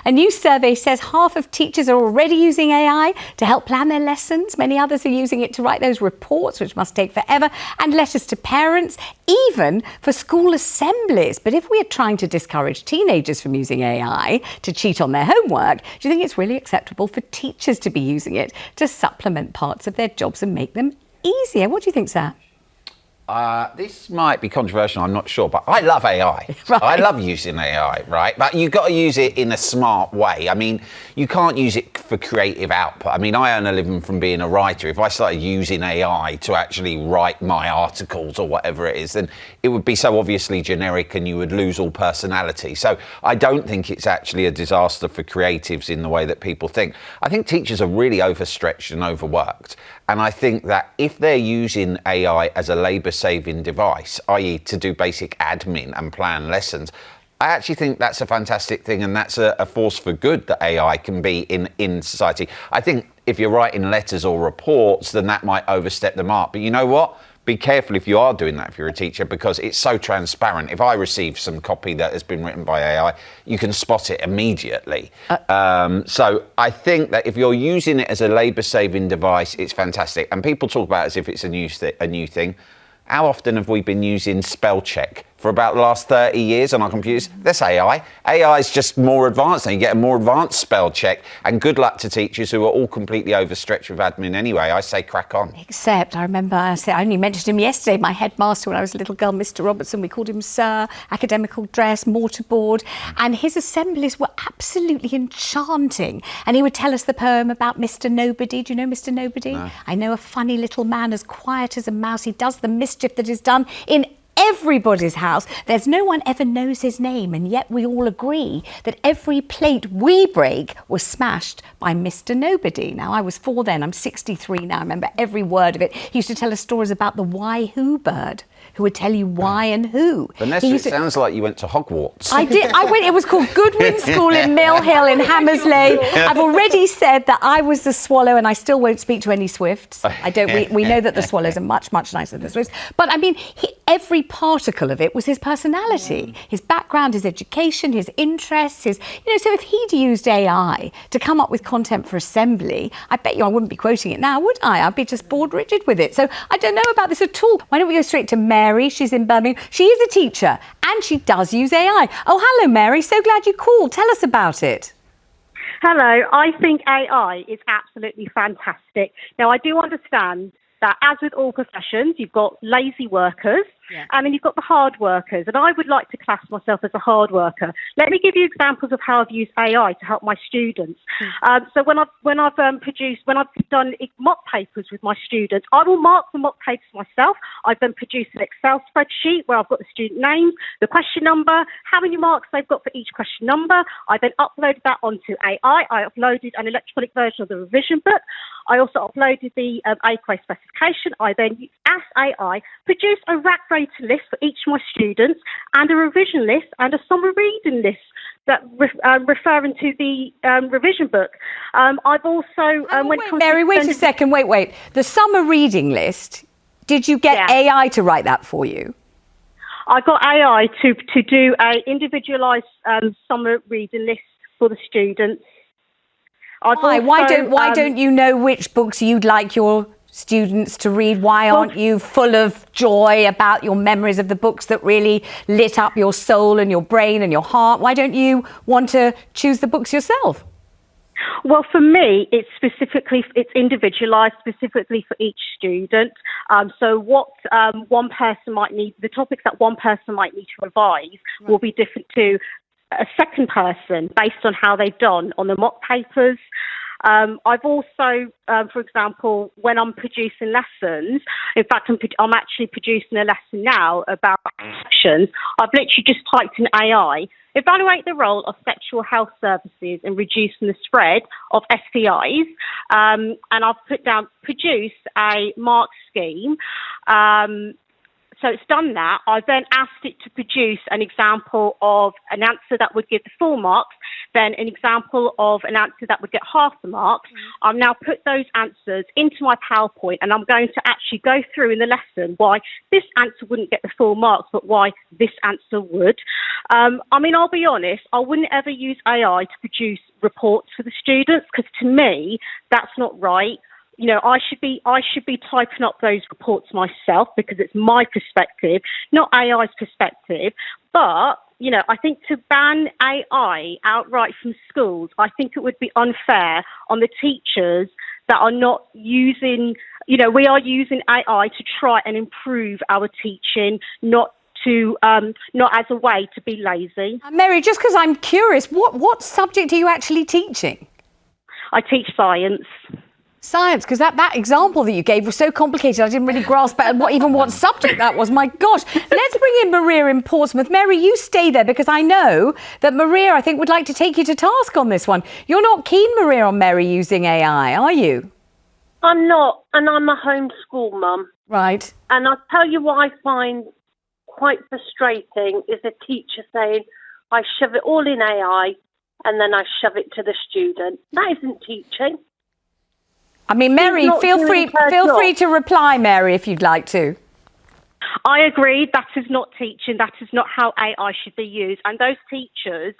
A new survey says half of teachers are already using AI to help plan their lessons. Many others are using it to write those reports, which must take forever, and letters to parents, even for school assemblies. But if we are trying to discourage teenagers from using AI to cheat on their homework, do you think it's really acceptable for teachers to be using it to supplement parts of their jobs and make them easier? What do you think, Sir? This might be controversial, I'm not sure, but I love AI. Right. I love using AI, right? But you've got to use it in a smart way. I mean, you can't use it for creative output. I mean, I earn a living from being a writer. If I started using AI to actually write my articles or whatever it is, then it would be so obviously generic and you would lose all personality. So I don't think it's actually a disaster for creatives in the way that people think. I think teachers are really overstretched and overworked. And I think that if they're using AI as a labour-saving device, i.e. to do basic admin and plan lessons, I actually think that's a fantastic thing, and that's a force for good that AI can be in society. I think if you're writing letters or reports, then that might overstep the mark. But you know what? Be careful if you are doing that if you're a teacher, because it's so transparent. If I receive some copy that has been written by AI, you can spot it immediately. So I think that if you're using it as a labour-saving device, it's fantastic. And people talk about it as if it's a new thing. How often have we been using spell check for about the last 30 years on our computers? That's AI. AI is just more advanced now. You get a more advanced spell check, and good luck to teachers who are all completely overstretched with admin anyway. I say crack on. Except I remember, I only mentioned him yesterday, my headmaster when I was a little girl, Mr. Robertson, we called him Sir, academical dress, mortarboard, and his assemblies were absolutely enchanting. And he would tell us the poem about Mr. Nobody. Do you know Mr. Nobody? No. I know a funny little man as quiet as a mouse. He does the mischief that is done in everybody's house. There's no one ever knows his name, and yet we all agree that every plate we break was smashed by Mr. Nobody. Now, I was 4 then, I'm 63 now, I remember every word of it. He used to tell us stories about the why who bird, who would tell you why and who. Vanessa, it sounds like you went to Hogwarts. I did. I went. It was called Goodwin School in Mill Hill in Hammersley. I've already said that I was the swallow, and I still won't speak to any swifts. I don't. We know that the swallows are much, much nicer than the swifts. But I mean, every particle of it was his personality, his background, his education, his interests, his. So if he'd used AI to come up with content for assembly, I bet you I wouldn't be quoting it now, would I? I'd be just bored rigid with it. So I don't know about this at all. Why don't we go straight to Mary? She's in Birmingham. She is a teacher and she does use AI. Oh, hello, Mary. So glad you called. Tell us about it. Hello. I think AI is absolutely fantastic. Now, I do understand that, as with all professions, you've got lazy workers and then you've got the hard workers. And I would like to class myself as a hard worker. Let me give you examples of how I've used AI to help my students. So when I've done mock papers with my students, I will mark the mock papers myself. I've then produced an Excel spreadsheet where I've got the student names, the question number, how many marks they've got for each question number. I then uploaded that onto AI. I uploaded an electronic version of the revision book. I also uploaded the AQA specification. I then asked AI, produce a rack rater list for each of my students and a revision list and a summer reading list that referring to the revision book. I've also... Mary, wait a second, wait. The summer reading list, did you get AI to write that for you? I got AI to do a individualised summer reading list for the students. Why don't you know which books you'd like your students to read? Why aren't you full of joy about your memories of the books that really lit up your soul and your brain and your heart? Why don't you want to choose the books yourself? Well, for me, it's individualised specifically for each student. So what one person might need, the topics that one person might need to revise will be different to a second person based on how they've done on the mock papers. I've also, for example, when I'm producing lessons, in fact, I'm actually producing a lesson now about actions. I've literally just typed in AI, evaluate the role of sexual health services in reducing the spread of STIs. And I've put down, produce a mark scheme. So it's done that. I then asked it to produce an example of an answer that would give the full marks, then an example of an answer that would get half the marks. I've now put those answers into my PowerPoint, and I'm going to actually go through in the lesson why this answer wouldn't get the full marks, but why this answer would. I mean, I'll be honest, I wouldn't ever use AI to produce reports for the students, because to me, that's not right. You know, I should be typing up those reports myself, because it's my perspective, not AI's perspective. But, you know, I think to ban AI outright from schools, I think it would be unfair on the teachers that are not using, you know, we are using AI to try and improve our teaching, not as a way to be lazy. Mary, just because I'm curious, what subject are you actually teaching? I teach science. Science, because that example that you gave was so complicated, I didn't really grasp what subject that was. My gosh. Let's bring in Maria in Portsmouth. Mary, you stay there, because I know that Maria, I think, would like to take you to task on this one. You're not keen, Maria, on Mary using AI, are you? I'm not, and I'm a homeschool mum. Right. And I'll tell you what I find quite frustrating is a teacher saying, I shove it all in AI and then I shove it to the student. That isn't teaching. I mean, Mary, feel free to reply, Mary, if you'd like to. I agree. That is not teaching. That is not how AI should be used. And those teachers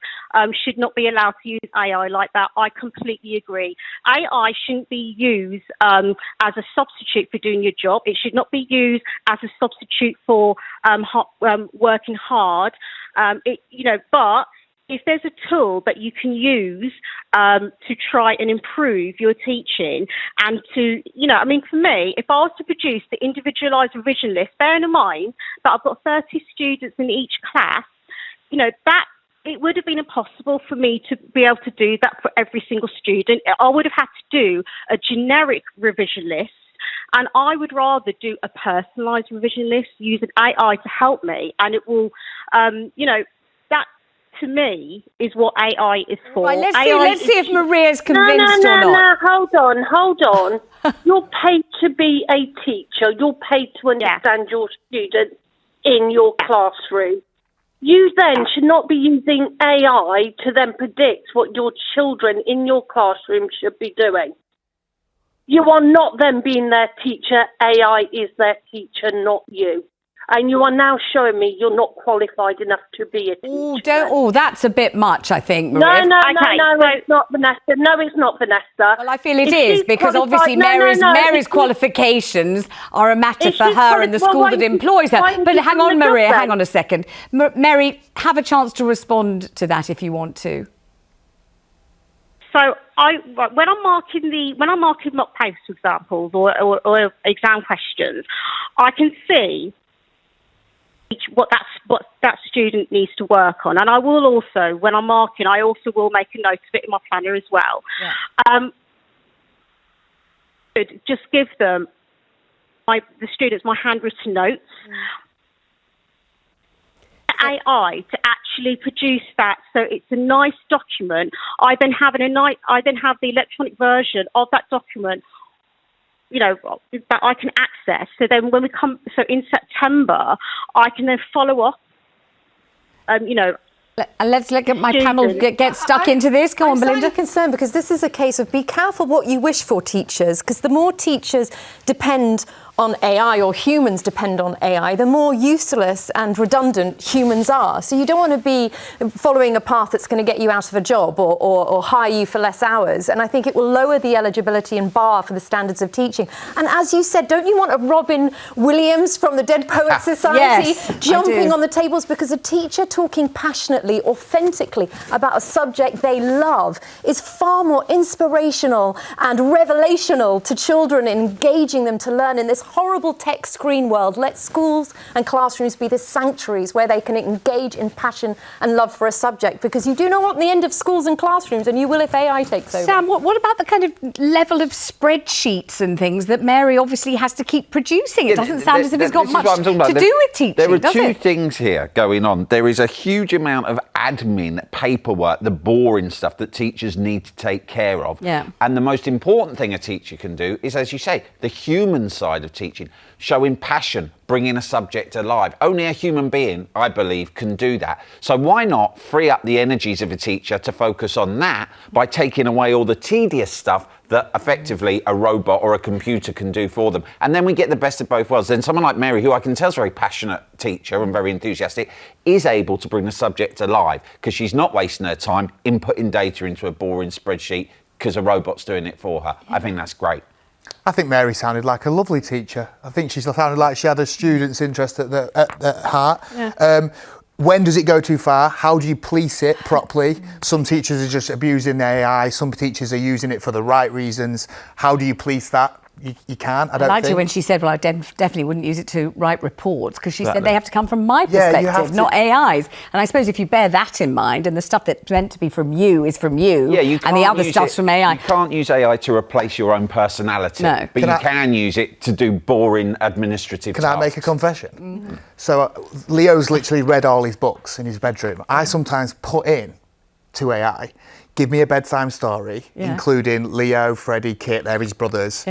should not be allowed to use AI like that. I completely agree. AI shouldn't be used as a substitute for doing your job. It should not be used as a substitute for working hard. But if there's a tool that you can use to try and improve your teaching and to, for me, if I was to produce the individualised revision list, bearing in mind that I've got 30 students in each class, that it would have been impossible for me to be able to do that for every single student. I would have had to do a generic revision list. And I would rather do a personalised revision list using AI to help me. And it will, that to me is what AI is for. Right, let's see if Maria's convinced or not. No, hold on. You're paid to be a teacher. You're paid to understand your students in your classroom. You then should not be using AI to then predict what your children in your classroom should be doing. You are not then being their teacher. AI is their teacher, not you. And you are now showing me you're not qualified enough to be a teacher. That's a bit much, I think, Maria. No, it's not, Vanessa. No, it's not, Vanessa. Well, I feel it is, because obviously Mary's qualifications are a matter for her and the school that employs her. But hang on, Maria, hang on a second. Mary, have a chance to respond to that if you want to. So when I'm marking mock paper examples or exam questions, I can see what that student needs to work on, and I will also, when I'm marking, I also will make a note of it in my planner as well. Yeah. Just give them the students my handwritten notes. AI to actually produce that, so it's a nice document. I then have the electronic version of that document, that I can access. So then when in September, I can then follow up. And let's look at my panel get stuck into this. Go on, Belinda. I'm concerned because this is a case of be careful what you wish for teachers, because the more teachers depend on AI or humans depend on AI, the more useless and redundant humans are. So you don't want to be following a path that's going to get you out of a job or hire you for less hours. And I think it will lower the eligibility and bar for the standards of teaching. And as you said, don't you want a Robin Williams from the Dead Poets Society jumping on the tables? Because a teacher talking passionately, authentically about a subject they love is far more inspirational and revelational to children, engaging them to learn in this horrible tech screen world. Let schools and classrooms be the sanctuaries where they can engage in passion and love for a subject, because you do not want the end of schools and classrooms, and you will if AI takes over. Sam, what about the kind of level of spreadsheets and things that Mary obviously has to keep producing? It doesn't sound as if it's got much to do with teaching, There are two things here going on. There is a huge amount of admin, paperwork, the boring stuff that teachers need to take care of. Yeah. And the most important thing a teacher can do is, as you say, the human side of teaching. Showing passion, bringing a subject alive. Only a human being, I believe, can do that. So why not free up the energies of a teacher to focus on that by taking away all the tedious stuff that effectively a robot or a computer can do for them. And then we get the best of both worlds. Then someone like Mary, who I can tell is a very passionate teacher and very enthusiastic, is able to bring the subject alive because she's not wasting her time inputting data into a boring spreadsheet because a robot's doing it for her. I think that's great. I think Mary sounded like a lovely teacher. I think she sounded like she had a student's interest at heart. Yeah. When does it go too far? How do you police it properly? Some teachers are just abusing the AI. Some teachers are using it for the right reasons. How do you police that? You can't. I liked it when she said, well, I definitely wouldn't use it to write reports, because she said they have to come from my perspective, not AI's. And I suppose if you bear that in mind, and the stuff that's meant to be from you is from you, and the other stuff's from AI. You can't use AI to replace your own personality, but you can use it to do boring administrative tasks. Can I make a confession? So Leo's literally read all his books in his bedroom. I sometimes put in to AI, give me a bedtime story, including Leo, Freddie, Kit, they're his brothers,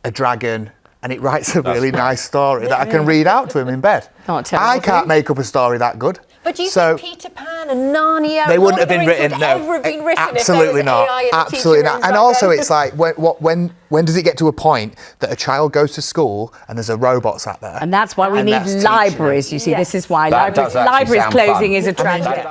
a dragon, and it writes a really nice story that I can read out to him in bed. I can't make up a story that good. But do you think Peter Pan and Narnia, they wouldn't have been written? Absolutely not. Absolutely not. And also, it's like when does it get to a point that a child goes to school and there's a robot sat there? And that's why we need libraries. You see, this is why libraries closing is a tragedy.